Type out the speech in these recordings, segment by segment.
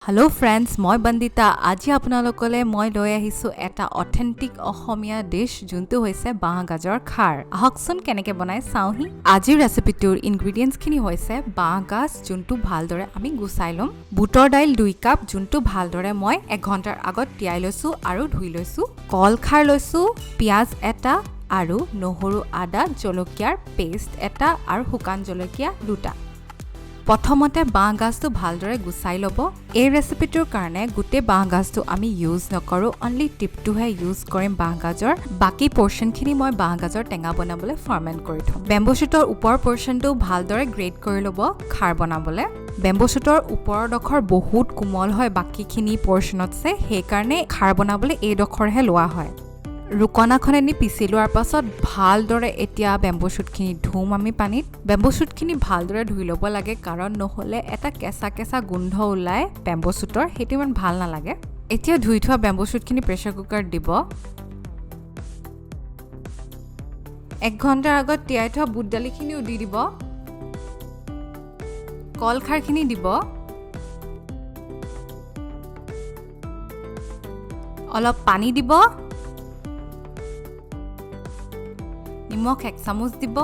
Hello friends, মই Bandita. আজি আপোনালোকলৈ মই লৈ আহিছো এটা অথেন্টিক অসমীয়া ডিশ যোনটো হৈছে বাঁহগাজৰ খাৰ। আহকচোন কেনেকৈ বনাই চাওহি। আজিৰ ৰেচিপিটোৰ ইনগ্ৰেডিয়েন্টছ খিনি হৈছে বাঁহগাজ যোনটো ভালদৰে আমি গুছাই লম, বুটৰ দাইল 2 কাপ যোনটো ভালদৰে মই 1 ঘণ্টাৰ আগত তিয়াই লৈছো আৰু ধুই লৈছো, কল খাৰ লৈছো, পিয়াজ এটা আৰু নহৰু আদা জলকীয়াৰ পেষ্ট এটা আৰু শুকান জলকীয়া দুটা। প্ৰথমতে বাঁহগাজটো ভালদৰে গুছাই ল'ব। এই ৰেচিপিটোৰ কাৰণে গোটেই বাঁহগাজটো আমি ইউজ নকৰো, অনলি টিপটোহে ইউজ কৰিম বাঁহগাজৰ। বাকি পৰ্চনখিনি মই বাঁহগাজৰ টেঙা বনাবলৈ ফাৰ্মেণ্ট কৰি থম। বেম্বুশুটৰ ওপৰ পৰ্চনটো ভালদৰে গ্ৰেট কৰি ল'ব খাৰ বনাবলৈ। বেম্বুশুটৰ ওপৰৰ ডখৰ বহুত কোমল হয় বাকিখিনি পৰ্চনতছে, সেইকাৰণে খাৰ বনাবলৈ এই ডখৰহে লোৱা হয়। ৰুকনাখনেনি পিছি লোৱাৰ পাছত ভালদৰে এতিয়া বেম্বুশুটখিনি ধুম আমি পানীত। বেম্বুশুটখিনি ভালদৰে ধুই ল'ব লাগে কাৰণ নহ'লে এটা কেঁচা কেঁচা গোন্ধ ওলায় বেম্বুশুটৰ, সেইটো ইমান ভাল নালাগে। এতিয়া ধুই থোৱা বেম্বুশুটখিনি প্ৰেছাৰ কুকাৰত দিব। 1 ঘণ্টাৰ আগত তিয়াই থোৱা বুট দালিখিনিও দি দিব। কল খাৰখিনি দিব। অলপ পানী দিব। নিমখ 1 চামুচ দিব।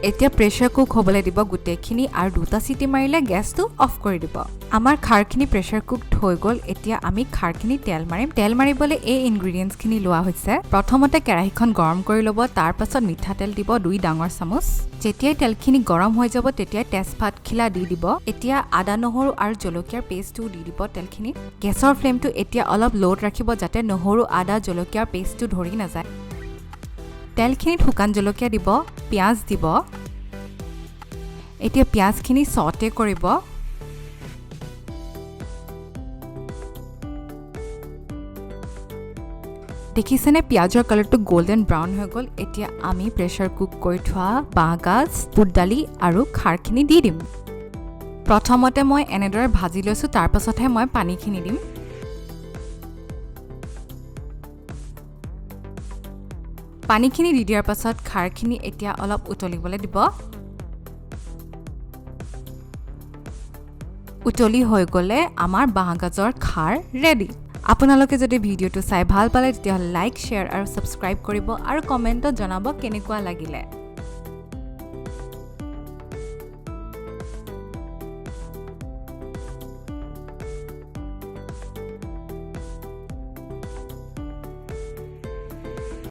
এতিয়া প্ৰেছাৰ কুক হ'বলৈ দিব গোটেইখিনি আৰু 2টা চিটি মাৰিলে গেছটো অফ কৰি দিব। আমাৰ খাৰখিনি প্ৰেছাৰ কুক হৈ গ'ল। এতিয়া আমি খাৰখিনি তেল মাৰিম। তেল মাৰিবলৈ এই ইনগ্ৰেডিয়েন্টছখিনি লোৱা হৈছে। প্ৰথমতে কেৰাহীখন গৰম কৰি ল'ব, তাৰ পাছত মিঠাতেল দিব 2 ডাঙৰ চামুচ। যেতিয়াই তেলখিনি গৰম হৈ যাব তেতিয়াই তেজপাত খিলা দি দিব। এতিয়া আদা নহৰু আৰু জলকীয়াৰ পেষ্টটো দি দিব তেলখিনিত। গেছৰ ফ্লেমটো এতিয়া অলপ ল'ত ৰাখিব যাতে নহৰু আদা জলকীয়াৰ পেষ্টটো ধৰি নাযায়। তেলখিনিত শুকান জলকীয়া দিব, পিঁয়াজ দিব। এতিয়া পিঁয়াজখিনি সটে কৰিব। দেখিছেনে পিঁয়াজৰ কালাৰটো গোল্ডেন ব্ৰাউন হৈ গ'ল। এতিয়া আমি প্ৰেছাৰ কুক কৰি থোৱা বাঁহগাজ, বুট দালি আৰু খাৰখিনি দি দিম। প্ৰথমতে মই এনেদৰে ভাজি লৈছোঁ, তাৰ পাছতহে মই পানীখিনি দিম। পানীখিনি দি দিয়াৰ পাছত খাৰখিনি এতিয়া অলপ উতলিবলৈ দিব। উতলি হৈ গ'লে আমাৰ বাঁহগাজৰ খাৰ ৰেডি। আপোনালোকে যদি ভিডিঅ'টো চাই ভাল পালে তেতিয়াহ'লে লাইক, শ্বেয়াৰ আৰু ছাবস্ক্ৰাইব কৰিব আৰু কমেণ্টত জনাব কেনেকুৱা লাগিলে।